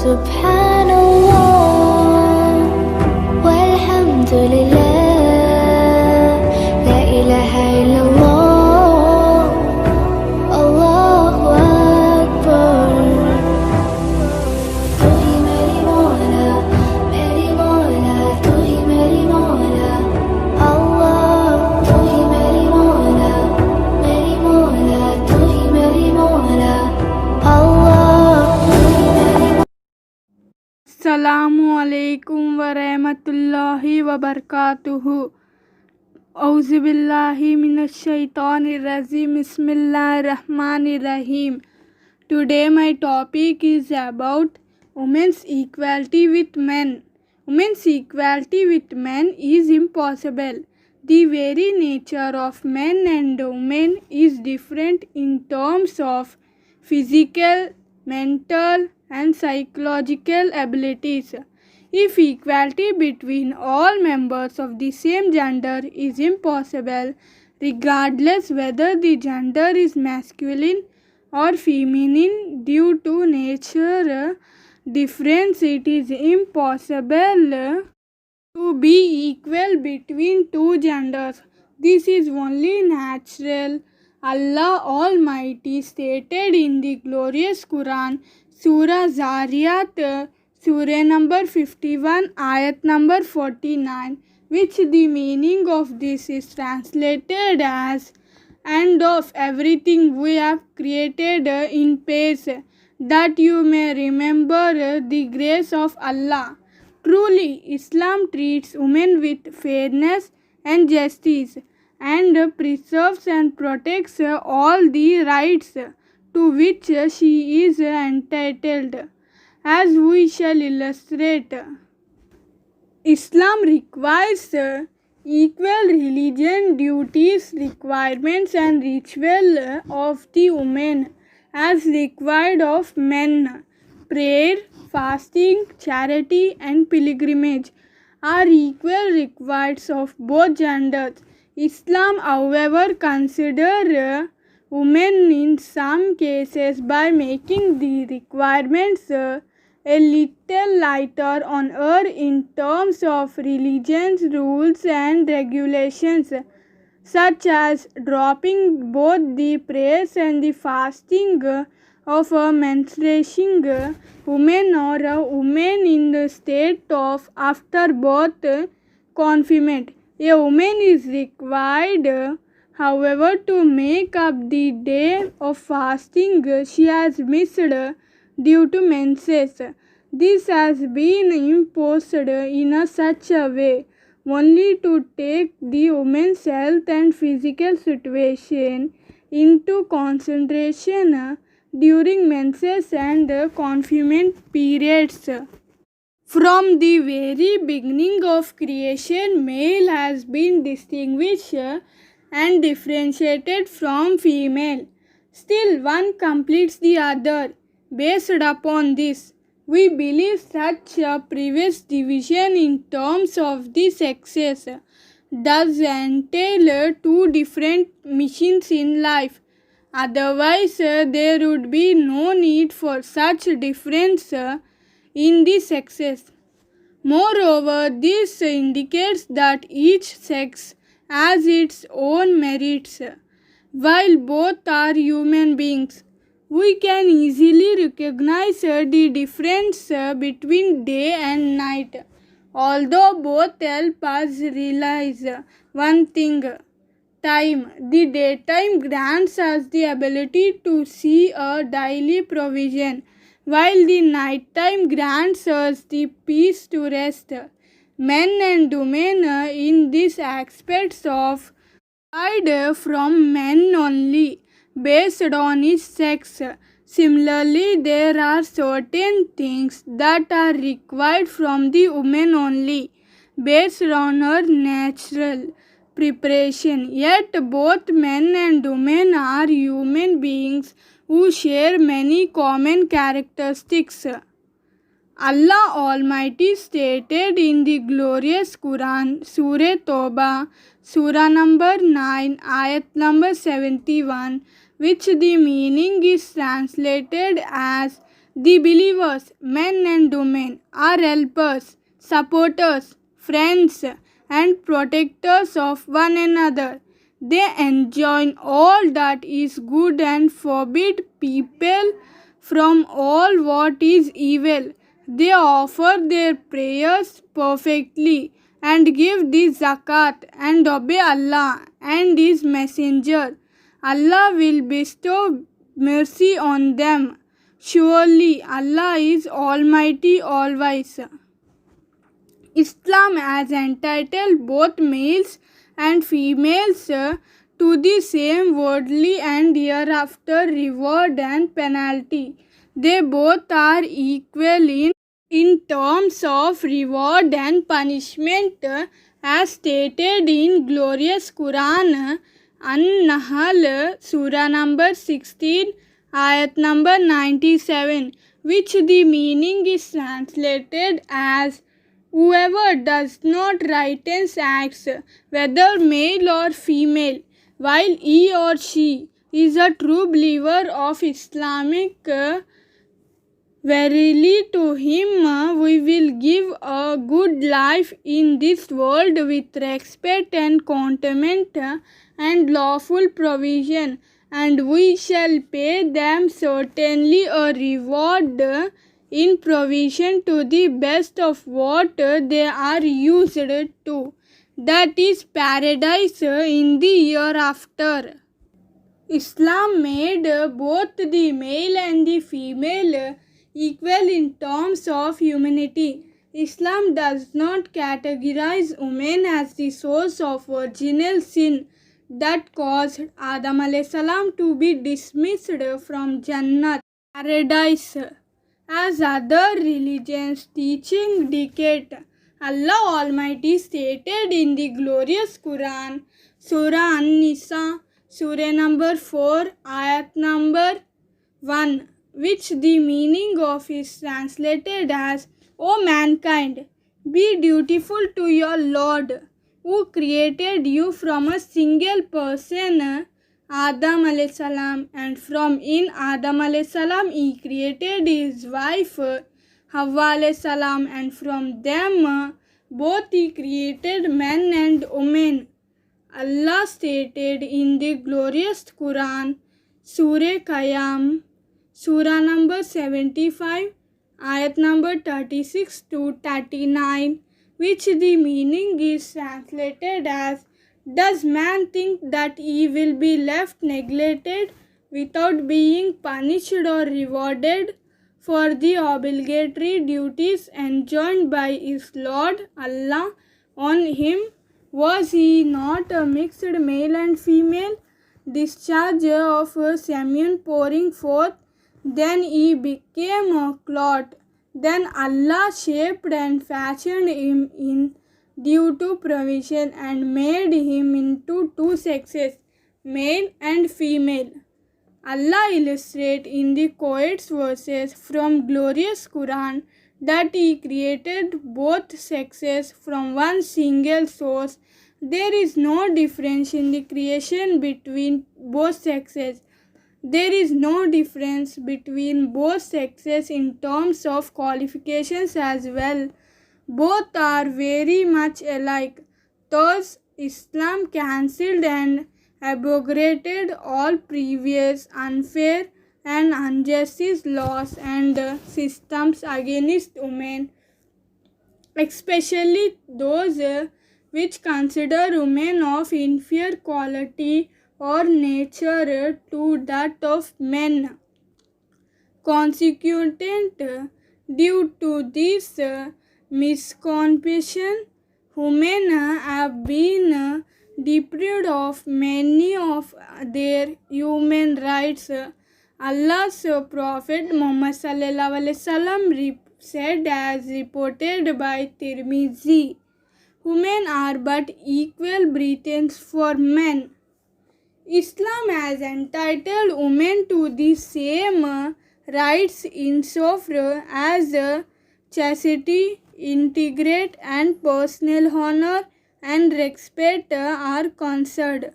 Subhanallah, walhamdulillah, la ilaha illallah, Allahu Akbar. Tu hi meri Mola, tu hi meri Mola, Allah. Tu hi meri Mola, tu hi meri Mola, Allah. अस्सलामु अलैकुम वरहमतुल्लाहि वबरकातुहू। औज़ु बिल्लाहि मिनश शैतानिर रजीम। बिस्मिल्लाहिर रहमानिर रहीम। Today my topic is about women's equality with men. Women's equality with men is impossible. The very nature of men and women is different in terms of physical, mental and psychological abilities. If equality between all members of the same gender is impossible, regardless whether the gender is masculine or feminine, due to nature difference, it is impossible to be equal between two genders. This is only natural. Allah Almighty stated in the glorious Quran, Surah Zariyat, Surah number 51, Ayat number 49, which the meaning of this is translated as, "And of everything we have created in peace, that you may remember the grace of Allah. Truly, Islam treats women with fairness and justice, and preserves and protects all the rights to which she is entitled, as we shall illustrate. Islam requires equal religion, duties, requirements and ritual of the women as required of men. Prayer, fasting, charity and pilgrimage are equal requirements of both genders. Islam, however, considers women in some cases by making the requirements a little lighter on her in terms of religion's rules and regulations, such as dropping both the prayers and the fasting of a menstruating woman or a woman in the state of afterbirth confinement. A woman is required, however, to make up the day of fasting she has missed due to menses. This has been imposed in such a way only to take the woman's health and physical situation into consideration during menses and confinement periods. From the very beginning of creation, male has been distinguished and differentiated from female. Still, one completes the other. Based upon this, we believe such a previous division in terms of the sexes does entail two different missions in life. Otherwise, there would be no need for such difference in the sexes. Moreover, this indicates that each sex has its own merits. While both are human beings, we can easily recognize the difference between day and night, although both help us realize one thing: time. The daytime grants us the ability to see a daily provision, while the nighttime grants us the peace to rest. Men and women in these aspects of differ from men only based on his sex. Similarly, there are certain things that are required from the woman only based on her natural preparation. Yet both men and women are human beings who share many common characteristics. Allah Almighty stated in the glorious Quran, Surah Tawbah, Surah number 9, Ayat number 71, which the meaning is translated as, The believers, men and women, are helpers, supporters, friends, and protectors of one another. They enjoin all that is good and forbid people from all what is evil. They offer their prayers perfectly and give the zakat and obey Allah and His Messenger. Allah will bestow mercy on them. Surely Allah is Almighty, all wise. Islam has entitled both males and females to the same worldly and hereafter reward and penalty. They both are equal in terms of reward and punishment as stated in glorious Quran An-Nahl Surah number 16 ayat number 97, which the meaning is translated as whoever does not righteous acts, whether male or female, while he or she is a true believer of Islamic, verily to him we will give a good life in this world with respect and contentment and lawful provision, and we shall pay them certainly a reward in provision to the best of what they are used to, that is paradise in the hereafter. Islam made both the male and the female equal in terms of humanity. Islam does not categorize women as the source of original sin that caused Adam alayhi salam to be dismissed from Jannat, paradise, as other religions teaching dictate. Allah Almighty stated in the glorious Quran, Surah An-Nisa, Surah number 4, ayat number 1, which the meaning of is translated as, O mankind, be dutiful to your Lord, who created you from a single person, Adam alayhi salam, and from in Adam alayhi salam he created his wife Hawwa alayhi salam, and from them both he created men and women. Allah stated in the glorious Quran, Surah Qiyam, Surah number 75, ayat number 36 to 39, which the meaning is translated as, does man think that he will be left neglected without being punished or rewarded for the obligatory duties enjoined by his Lord Allah on him? Was he not a mixed male and female, discharger of semen pouring forth? Then he became a clot. Then Allah shaped and fashioned him in due to provision and made him into two sexes, male and female. Allah illustrates in the Quds verses from glorious Quran that he created both sexes from one single source. There is no difference in the creation between both sexes. There is no difference between both sexes in terms of qualifications as well. Both are very much alike. Thus, Islam cancelled and abrogated all previous unfair and unjust laws and systems against women, especially those which consider women of inferior quality or nature to that of men. Consequently, due to this misconception, women have been deprived of many of their human rights. Allah's Prophet Muhammad sallallahu alaihi wasallam said, as reported by Tirmizi, women are but equal breathings for men. Islam has entitled women to the same rights insofar as chastity, integrity, and personal honor and respect are concerned.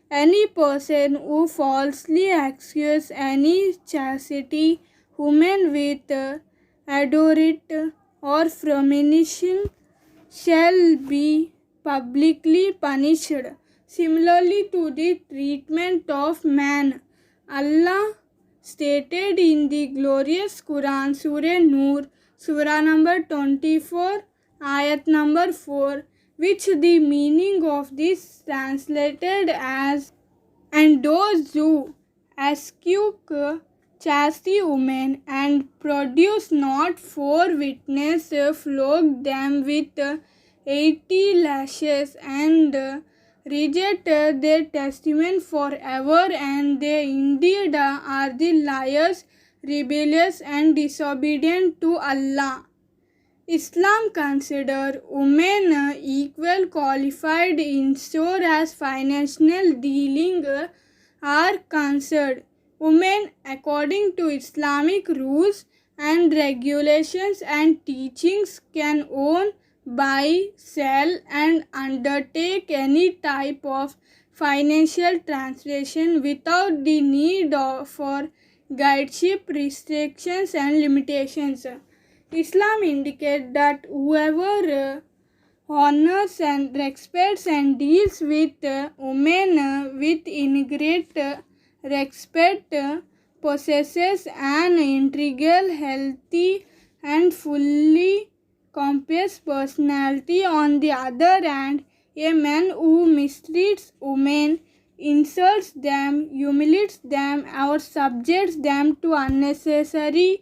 Any person who falsely accuses any chastity, women with adorate or feminine shall be publicly punished. Similarly to the treatment of man, Allah stated in the glorious Quran, Surah Nur, Surah number 24, Ayat number 4, which the meaning of this translated as, and those who execute chastity women and produce not 4 witnesses flog them with 80 lashes and reject their testament forever, and they indeed are the liars, rebellious and disobedient to Allah. Islam considers women equal qualified insofar as financial dealing are concerned. Women, according to Islamic rules and regulations and teachings, can own, buy, sell and undertake any type of financial transaction without the need for guideship, restrictions and limitations. Islam indicates that whoever honors and respects and deals with women with ingrate respect possesses an integral, healthy and fully complex personality. On the other hand, a man who mistreats women, insults them, humiliates them or subjects them to unnecessary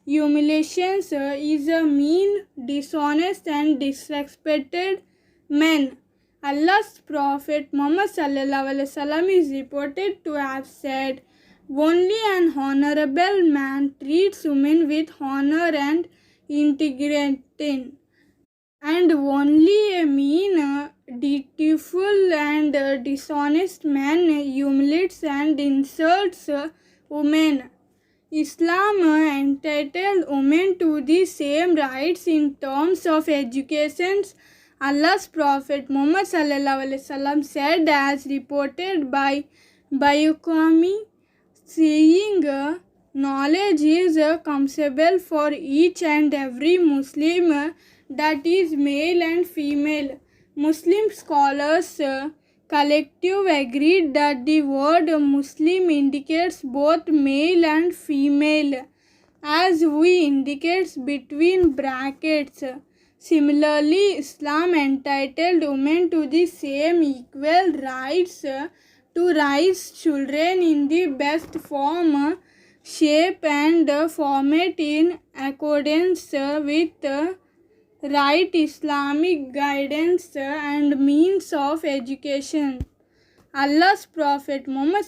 humiliations is a mean, dishonest and disrespected man. Allah's Prophet Muhammad is reported to have said, "Only an honorable man treats women with honor and integrity, and only a mean, deceitful and dishonest man humiliates and insults women." Islam entitled women to the same rights in terms of education. Allah's Prophet Muhammad said, as reported by Bayhaqi, saying, "Knowledge is commensable for each and every Muslim, that is male and female." Muslim scholars collective agreed that the word Muslim indicates both male and female, as we indicates between brackets. Similarly, Islam entitled women to the same equal rights to raise children in the best form, shape and format in accordance with right Islamic guidance and means of education. Allah's Prophet Muhammad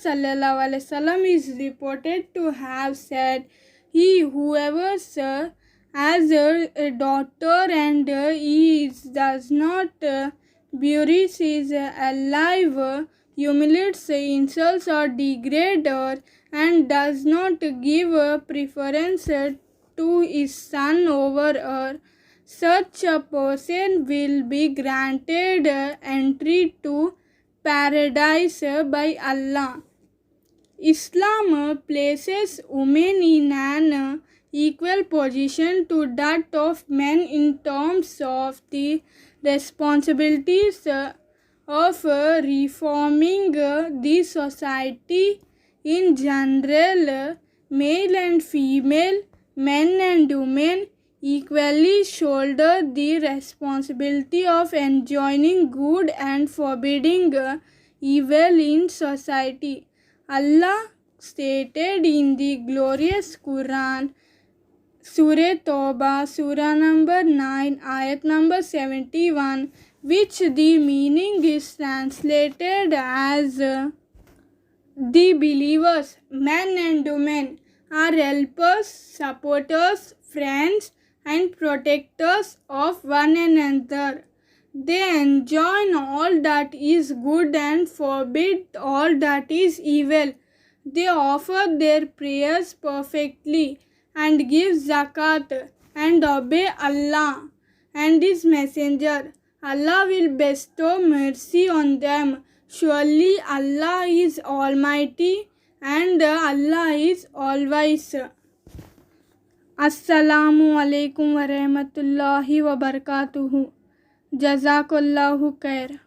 is reported to have said, "He whoever has a daughter and does not bury is alive, humiliates, insults or degrades her, and does not give preference to his son over her, such a person will be granted entry to paradise by Allah." Islam places women in an equal position to that of men in terms of the responsibilities of reforming the society in general. Male and female, men and women equally shoulder the responsibility of enjoining good and forbidding evil in society. Allah stated in the glorious Quran, Surah Tawbah, Surah number 9, Ayat number 71, which the meaning is translated as, "The believers, men and women, are helpers, supporters, friends and protectors of one another. They enjoin all that is good and forbid all that is evil. They offer their prayers perfectly and give zakat and obey Allah and His Messenger. Allah will bestow mercy on them. Surely Allah is Almighty and Allah is all-wise." अस्सलामु अलैकुम वरहमतुल्लाहि वबरकातुहू। जज़ाकल्लाहु खैर।